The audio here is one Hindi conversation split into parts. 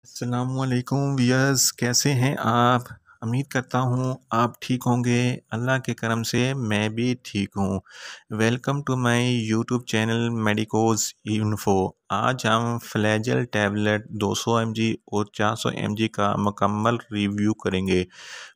अस्सलामुअलैकुम वियर्स, कैसे हैं आप? उम्मीद करता हूँ आप ठीक होंगे। अल्लाह के करम से मैं भी ठीक हूँ। Welcome to my YouTube channel medicos info. आज हम फ्लैजेल टैबलेट 200 mg और 400 mg का मुकम्मल रिव्यू करेंगे।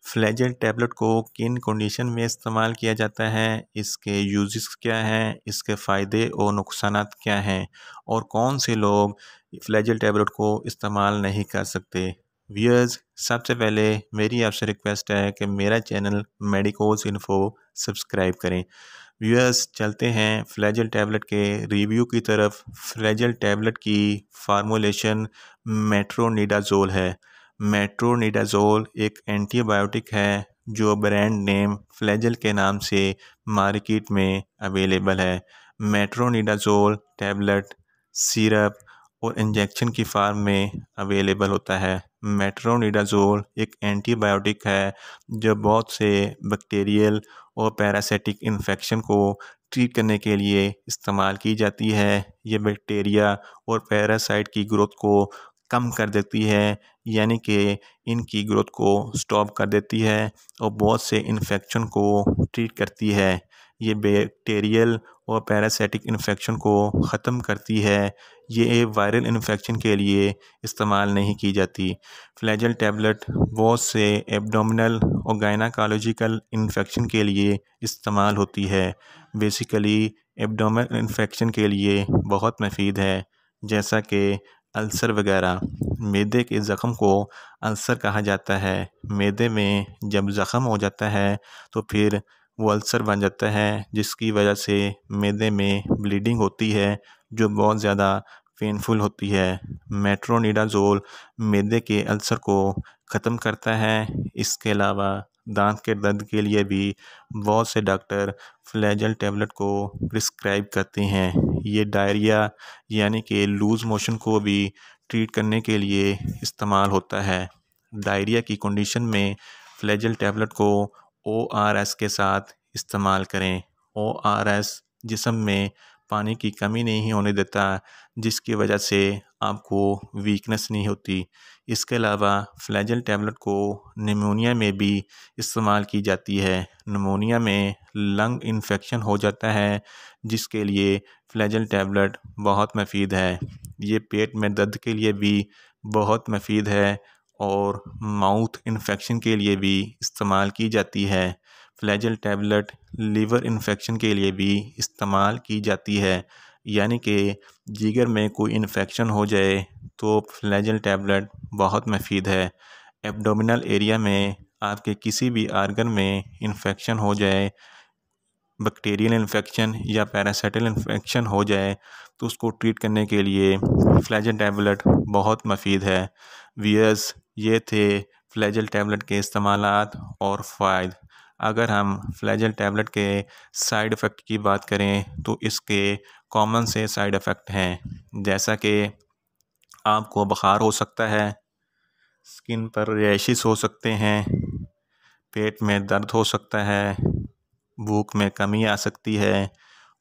फ्लैजेल टैबलेट को किन कंडीशन में इस्तेमाल किया जाता है, इसके यूजेस क्या हैं, इसके फ़ायदे और नुकसानात क्या हैं और कौन से लोग फ्लैजेल टैबलेट को इस्तेमाल नहीं कर सकते। व्यूअर्स, सबसे पहले मेरी आपसे रिक्वेस्ट है कि मेरा चैनल मेडिकोज़ इन्फो सब्सक्राइब करें। व्यूअर्स, चलते हैं फ्लैजेल टैबलेट के रिव्यू की तरफ। फ्लैजेल टैबलेट की फार्मूलेशन मेट्रोनिडाज़ोल है। मेट्रोनिडाज़ोल एक एंटीबायोटिक है जो ब्रांड नेम फ्लैजेल के नाम से मार्केट में अवेलेबल है। मेट्रोनिडाज़ोल टैबलेट सिरप और इंजेक्शन की फार्म में अवेलेबल होता है। मेट्रोनिडाज़ोल एक एंटीबायोटिक है जो बहुत से बैक्टीरियल और पैरासिटिक इन्फेक्शन को ट्रीट करने के लिए इस्तेमाल की जाती है। ये बैक्टीरिया और पैरासाइट की ग्रोथ को कम कर देती है, यानी कि इनकी ग्रोथ को स्टॉप कर देती है और बहुत से इन्फेक्शन को ट्रीट करती है। ये बैक्टीरियल और पैरासिटिक इन्फेक्शन को ख़त्म करती है। ये वायरल इन्फेक्शन के लिए इस्तेमाल नहीं की जाती। फ्लैजेल टैबलेट बहुत से एब्डोमिनल और गायनाकोलॉजिकल इन्फेक्शन के लिए इस्तेमाल होती है। बेसिकली एब्डोमिनल इन्फेक्शन के लिए बहुत मुफीद है, जैसा कि अल्सर वगैरह। मैदे के ज़ख़म को अल्सर कहा जाता है। मैदे में जब ज़ख़म हो जाता है तो फिर वो अल्सर बन जाता है, जिसकी वजह से मैदे में ब्लीडिंग होती है जो बहुत ज़्यादा पेनफुल होती है। मेट्रोनिडाज़ोल मैदे के अल्सर को ख़त्म करता है। इसके अलावा दांत के दर्द के लिए भी बहुत से डॉक्टर फ्लैजेल टैबलेट को प्रिस्क्राइब करते हैं। ये डायरिया यानी कि लूज़ मोशन को भी ट्रीट करने के लिए इस्तेमाल होता है। डायरिया की कंडीशन में फ्लैजेल टैबलेट को ORS के साथ इस्तेमाल करें। ORS जिस्म में पानी की कमी नहीं होने देता, जिसकी वजह से आपको वीकनेस नहीं होती। इसके अलावा फ्लैजेल टैबलेट को निमोनिया में भी इस्तेमाल की जाती है। निमोनिया में लंग इन्फेक्शन हो जाता है, जिसके लिए फ्लैजेल टैबलेट बहुत मुफीद है। ये पेट में दर्द के लिए भी बहुत मुफीद है और माउथ इन्फेक्शन के लिए भी इस्तेमाल की जाती है। फ्लैजेल टैबलेट लीवर इन्फेक्शन के लिए भी इस्तेमाल की जाती है, यानी कि जिगर में कोई इन्फेक्शन हो जाए तो फ्लैजेल टैबलेट बहुत मुफीद है। एब्डोमिनल एरिया में आपके किसी भी आर्गन में इन्फेक्शन हो जाए, बैक्टीरियल इन्फेक्शन या पैरासाइटल इन्फेक्शन हो जाए, तो उसको ट्रीट करने के लिए फ्लैजेल टैबलेट बहुत मुफीद है। वियर्स, ये थे फ्लैजेल टैबलेट के इस्तेमालात और फ़ायदे। अगर हम फ्लैजेल टैबलेट के साइड इफ़ेक्ट की बात करें तो इसके कॉमन से साइड इफ़ेक्ट हैं, जैसा कि आपको बुखार हो सकता है, स्किन पर रैशेस हो सकते हैं, पेट में दर्द हो सकता है, भूख में कमी आ सकती है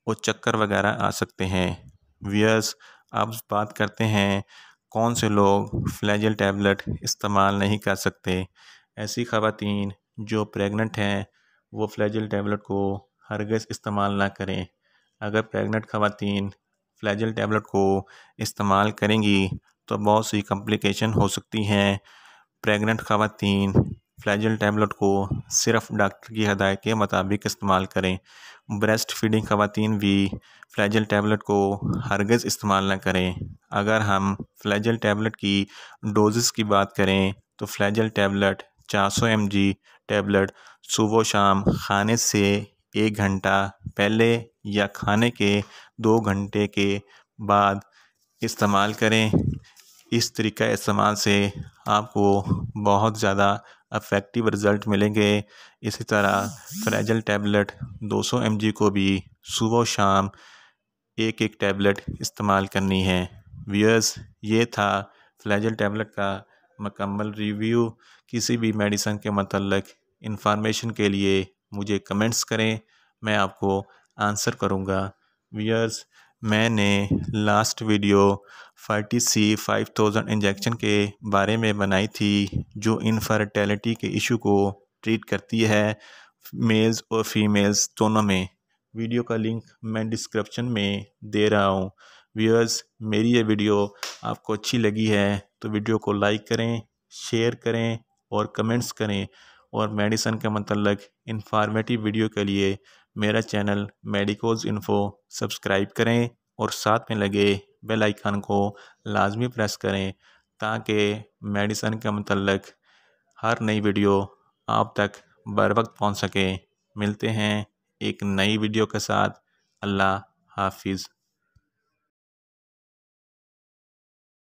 और चक्कर वगैरह आ सकते हैं। वियर्स, अब बात करते हैं कौन से लोग फ्लैजेल टैबलेट इस्तेमाल नहीं कर सकते। ऐसी ख़वातीन जो प्रेग्नेंट हैं वो फ्लैजेल टैबलेट को हरगिज़ इस्तेमाल ना करें। अगर प्रेग्नेंट ख़वातीन फ्लैजेल टैबलेट को इस्तेमाल करेंगी तो बहुत सी कॉम्प्लिकेशन हो सकती हैं। प्रेग्नेंट ख़वातीन फ्लैजेल टैबलेट को सिर्फ डॉक्टर की हिदायत के मुताबिक इस्तेमाल करें। ब्रेस्ट फीडिंग ख़वातीन भी फ्लैजेल टैबलेट को हरगिज़ इस्तेमाल ना करें। अगर हम फ्लैजेल टैबलेट की डोज़ेस की बात करें तो फ्लैजेल टैबलेट 400 mg टैबलेट सुबह शाम खाने से 1 घंटा पहले या खाने के 2 घंटे के बाद इस्तेमाल करें। इस तरीक़ा इस्तेमाल से आपको बहुत ज़्यादा इफ़ेक्टिव रिज़ल्ट मिलेंगे। इसी तरह फ्लैजेल टैबलेट 200 mg को भी सुबह शाम एक एक टैबलेट इस्तेमाल करनी है। व्यूअर्स, ये था फ्लैजेल टैबलेट का मुकम्मल रिव्यू। किसी भी मेडिसिन के मतलब इंफॉर्मेशन के लिए मुझे कमेंट्स करें, मैं आपको आंसर करूँगा। व्यूअर्स, मैंने लास्ट वीडियो फर्टिसी 5000 इंजेक्शन के बारे में बनाई थी, जो इनफर्टिलिटी के इशू को ट्रीट करती है, मेल्स और फीमेल्स दोनों में। वीडियो का लिंक मैं डिस्क्रिप्शन में दे रहा हूँ। व्यूअर्स, मेरी ये वीडियो आपको अच्छी लगी है तो वीडियो को लाइक करें, शेयर करें और कमेंट्स करें, और मेडिसिन के मतलब इंफॉर्मेटिव वीडियो के लिए मेरा चैनल मेडिकोज इन्फो सब्सक्राइब करें और साथ में लगे बेल आइकन को लाजमी प्रेस करें, ताकि मेडिसिन के मतलब हर नई वीडियो आप तक बर वक्त पहुँच सके। मिलते हैं एक नई वीडियो के साथ। अल्लाह हाफिज़।